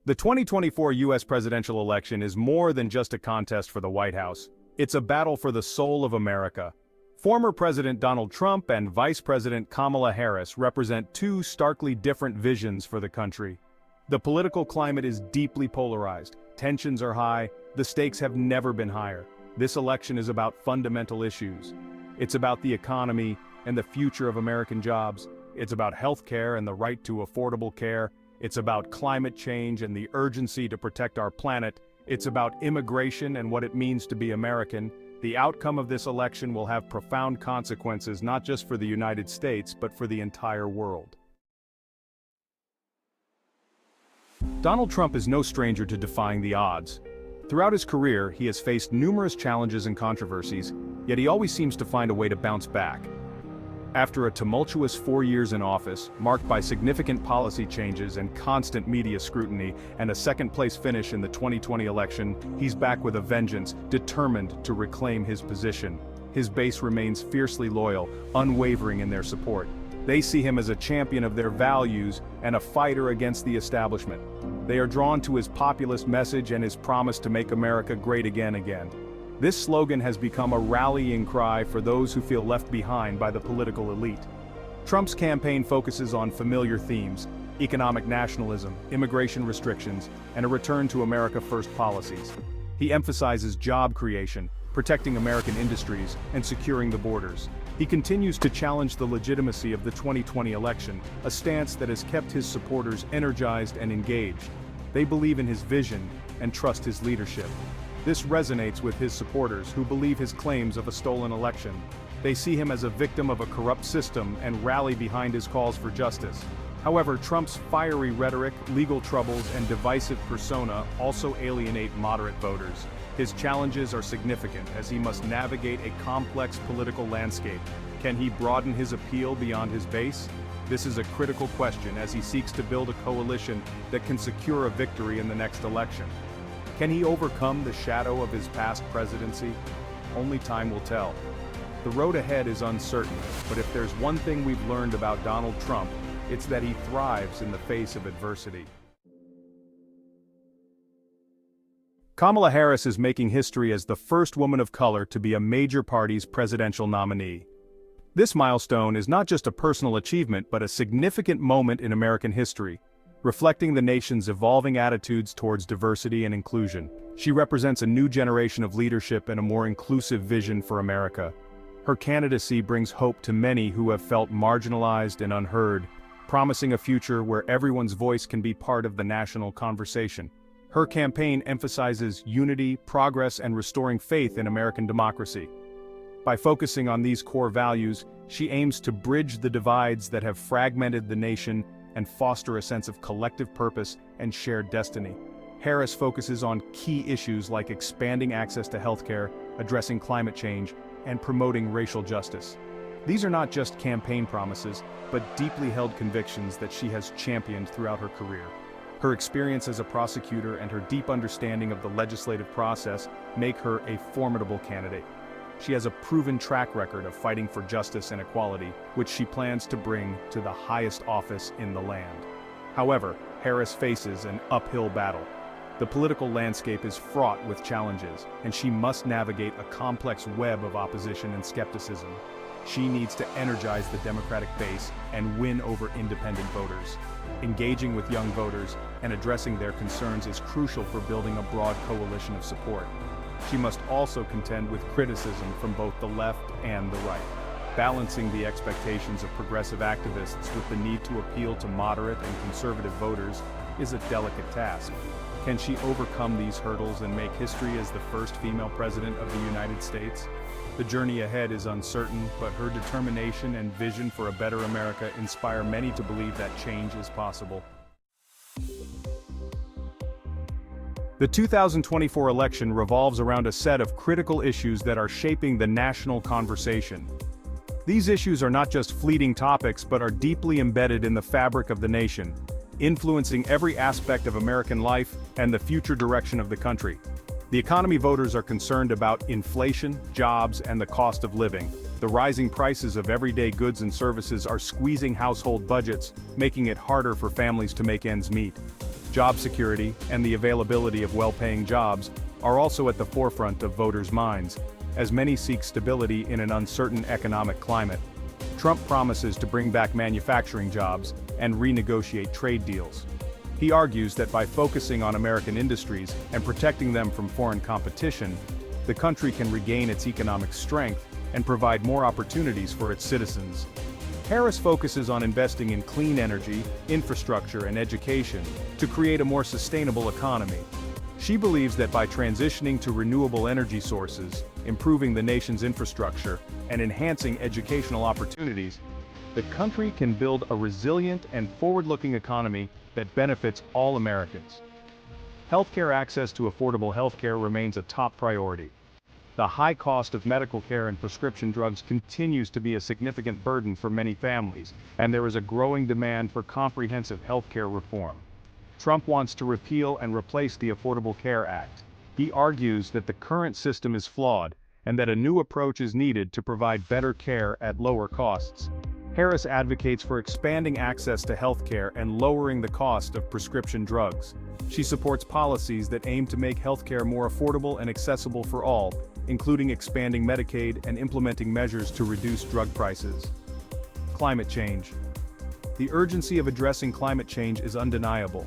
The 2024 U.S. presidential election is more than just a contest for the White House. It's a battle for the soul of America. Former President Donald Trump and Vice President Kamala Harris represent two starkly different visions for the country. The political climate is deeply polarized, tensions are high, the stakes have never been higher. This election is about fundamental issues. It's about the economy and the future of American jobs. It's about healthcare and the right to affordable care. It's about climate change and the urgency to protect our planet. It's about immigration and what it means to be American. The outcome of this election will have profound consequences not just for the United States, but for the entire world. Donald Trump is no stranger to defying the odds. Throughout his career, he has faced numerous challenges and controversies, yet he always seems to find a way to bounce back. After a tumultuous 4 years in office, marked by significant policy changes and constant media scrutiny, and a second-place finish in the 2020 election, he's back with a vengeance, determined to reclaim his position. His base remains fiercely loyal, unwavering in their support. They see him as a champion of their values and a fighter against the establishment. They are drawn to his populist message and his promise to make America great again. This slogan has become a rallying cry for those who feel left behind by the political elite. Trump's campaign focuses on familiar themes: economic nationalism, immigration restrictions, and a return to America First policies. He emphasizes job creation, protecting American industries, and securing the borders. He continues to challenge the legitimacy of the 2020 election, a stance that has kept his supporters energized and engaged. They believe in his vision and trust his leadership. This resonates with his supporters who believe his claims of a stolen election. They see him as a victim of a corrupt system and rally behind his calls for justice. However, Trump's fiery rhetoric, legal troubles, and divisive persona also alienate moderate voters. His challenges are significant as he must navigate a complex political landscape. Can he broaden his appeal beyond his base? This is a critical question as he seeks to build a coalition that can secure a victory in the next election. Can he overcome the shadow of his past presidency? Only time will tell. The road ahead is uncertain, but if there's one thing we've learned about Donald Trump, it's that he thrives in the face of adversity. Kamala Harris is making history as the first woman of color to be a major party's presidential nominee. This milestone is not just a personal achievement but a significant moment in American history, reflecting the nation's evolving attitudes towards diversity and inclusion. She represents a new generation of leadership and a more inclusive vision for America. Her candidacy brings hope to many who have felt marginalized and unheard, promising a future where everyone's voice can be part of the national conversation. Her campaign emphasizes unity, progress, and restoring faith in American democracy. By focusing on these core values, she aims to bridge the divides that have fragmented the nation and foster a sense of collective purpose and shared destiny. Harris focuses on key issues like expanding access to healthcare, addressing climate change, and promoting racial justice. These are not just campaign promises, but deeply held convictions that she has championed throughout her career. Her experience as a prosecutor and her deep understanding of the legislative process make her a formidable candidate. She has a proven track record of fighting for justice and equality, which she plans to bring to the highest office in the land. However, Harris faces an uphill battle. The political landscape is fraught with challenges, and she must navigate a complex web of opposition and skepticism. She needs to energize the Democratic base and win over independent voters. Engaging with young voters and addressing their concerns is crucial for building a broad coalition of support. She must also contend with criticism from both the left and the right. Balancing the expectations of progressive activists with the need to appeal to moderate and conservative voters is a delicate task. Can she overcome these hurdles and make history as the first female president of the United States? The journey ahead is uncertain, but her determination and vision for a better America inspire many to believe that change is possible. The 2024 election revolves around a set of critical issues that are shaping the national conversation. These issues are not just fleeting topics but are deeply embedded in the fabric of the nation, influencing every aspect of American life and the future direction of the country. The economy voters are concerned about inflation, jobs, and the cost of living. The rising prices of everyday goods and services are squeezing household budgets, making it harder for families to make ends meet. Job security and the availability of well-paying jobs are also at the forefront of voters' minds, as many seek stability in an uncertain economic climate. Trump promises to bring back manufacturing jobs and renegotiate trade deals. He argues that by focusing on American industries and protecting them from foreign competition, the country can regain its economic strength and provide more opportunities for its citizens. Harris focuses on investing in clean energy, infrastructure, and education to create a more sustainable economy. She believes that by transitioning to renewable energy sources, improving the nation's infrastructure, and enhancing educational opportunities, the country can build a resilient and forward-looking economy that benefits all Americans. Healthcare access to affordable healthcare remains a top priority. The high cost of medical care and prescription drugs continues to be a significant burden for many families, and there is a growing demand for comprehensive healthcare reform. Trump wants to repeal and replace the Affordable Care Act. He argues that the current system is flawed, and that a new approach is needed to provide better care at lower costs. Harris advocates for expanding access to healthcare and lowering the cost of prescription drugs. She supports policies that aim to make healthcare more affordable and accessible for all, including expanding Medicaid and implementing measures to reduce drug prices. Climate change. The urgency of addressing climate change is undeniable.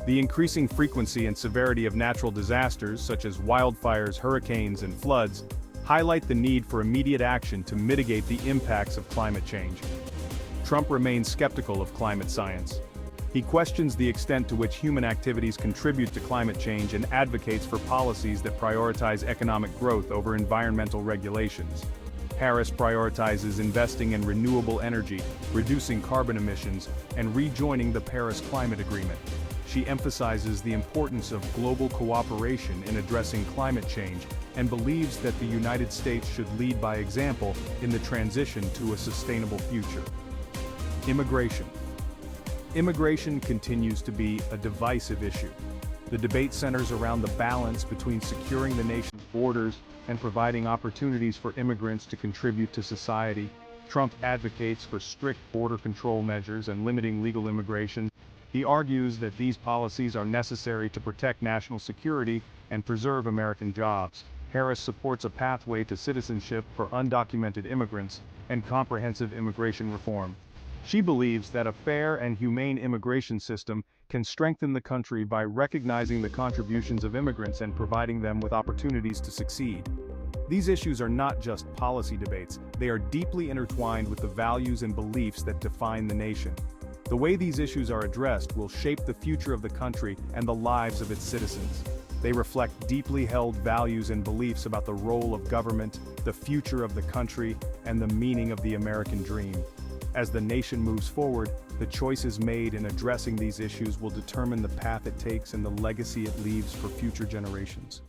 The increasing frequency and severity of natural disasters, such as wildfires, hurricanes, and floods, highlight the need for immediate action to mitigate the impacts of climate change. Trump remains skeptical of climate science. He questions the extent to which human activities contribute to climate change and advocates for policies that prioritize economic growth over environmental regulations. Harris prioritizes investing in renewable energy, reducing carbon emissions, and rejoining the Paris Climate Agreement. She emphasizes the importance of global cooperation in addressing climate change and believes that the United States should lead by example in the transition to a sustainable future. Immigration. Immigration continues to be a divisive issue. The debate centers around the balance between securing the nation's borders and providing opportunities for immigrants to contribute to society. Trump advocates for strict border control measures and limiting legal immigration. He argues that these policies are necessary to protect national security and preserve American jobs. Harris supports a pathway to citizenship for undocumented immigrants and comprehensive immigration reform. She believes that a fair and humane immigration system can strengthen the country by recognizing the contributions of immigrants and providing them with opportunities to succeed. These issues are not just policy debates, they are deeply intertwined with the values and beliefs that define the nation. The way these issues are addressed will shape the future of the country and the lives of its citizens. They reflect deeply held values and beliefs about the role of government, the future of the country, and the meaning of the American dream. As the nation moves forward, the choices made in addressing these issues will determine the path it takes and the legacy it leaves for future generations.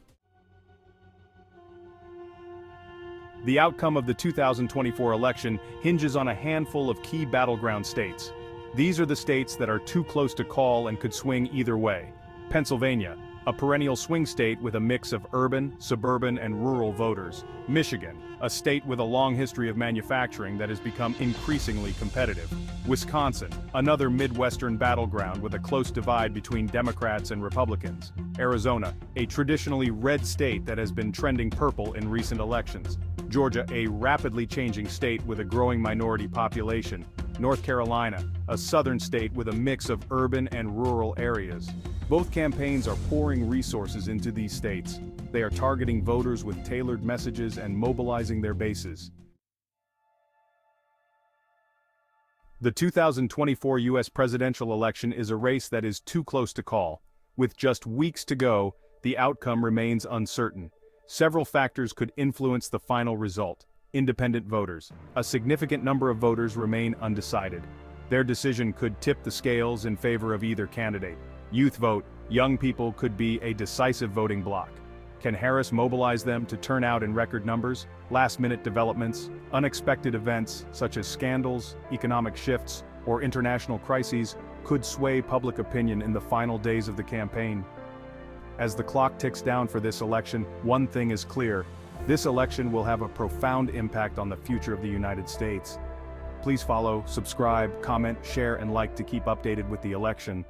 The outcome of the 2024 election hinges on a handful of key battleground states. These are the states that are too close to call and could swing either way. Pennsylvania, a perennial swing state with a mix of urban, suburban, and rural voters. Michigan, a state with a long history of manufacturing that has become increasingly competitive. Wisconsin, another Midwestern battleground with a close divide between Democrats and Republicans. Arizona, a traditionally red state that has been trending purple in recent elections. Georgia, a rapidly changing state with a growing minority population. North Carolina, a southern state with a mix of urban and rural areas. Both campaigns are pouring resources into these states. They are targeting voters with tailored messages and mobilizing their bases. The 2024 U.S. presidential election is a race that is too close to call. With just weeks to go, the outcome remains uncertain. Several factors could influence the final result. Independent voters. A significant number of voters remain undecided. Their decision could tip the scales in favor of either candidate. Youth vote. Young people could be a decisive voting bloc. Can Harris mobilize them to turn out in record numbers? Last-minute developments, unexpected events such as scandals, economic shifts, or international crises could sway public opinion in the final days of the campaign. As the clock ticks down for this election, one thing is clear. This election will have a profound impact on the future of the United States. Please follow, subscribe, comment, share, and like to keep updated with the election.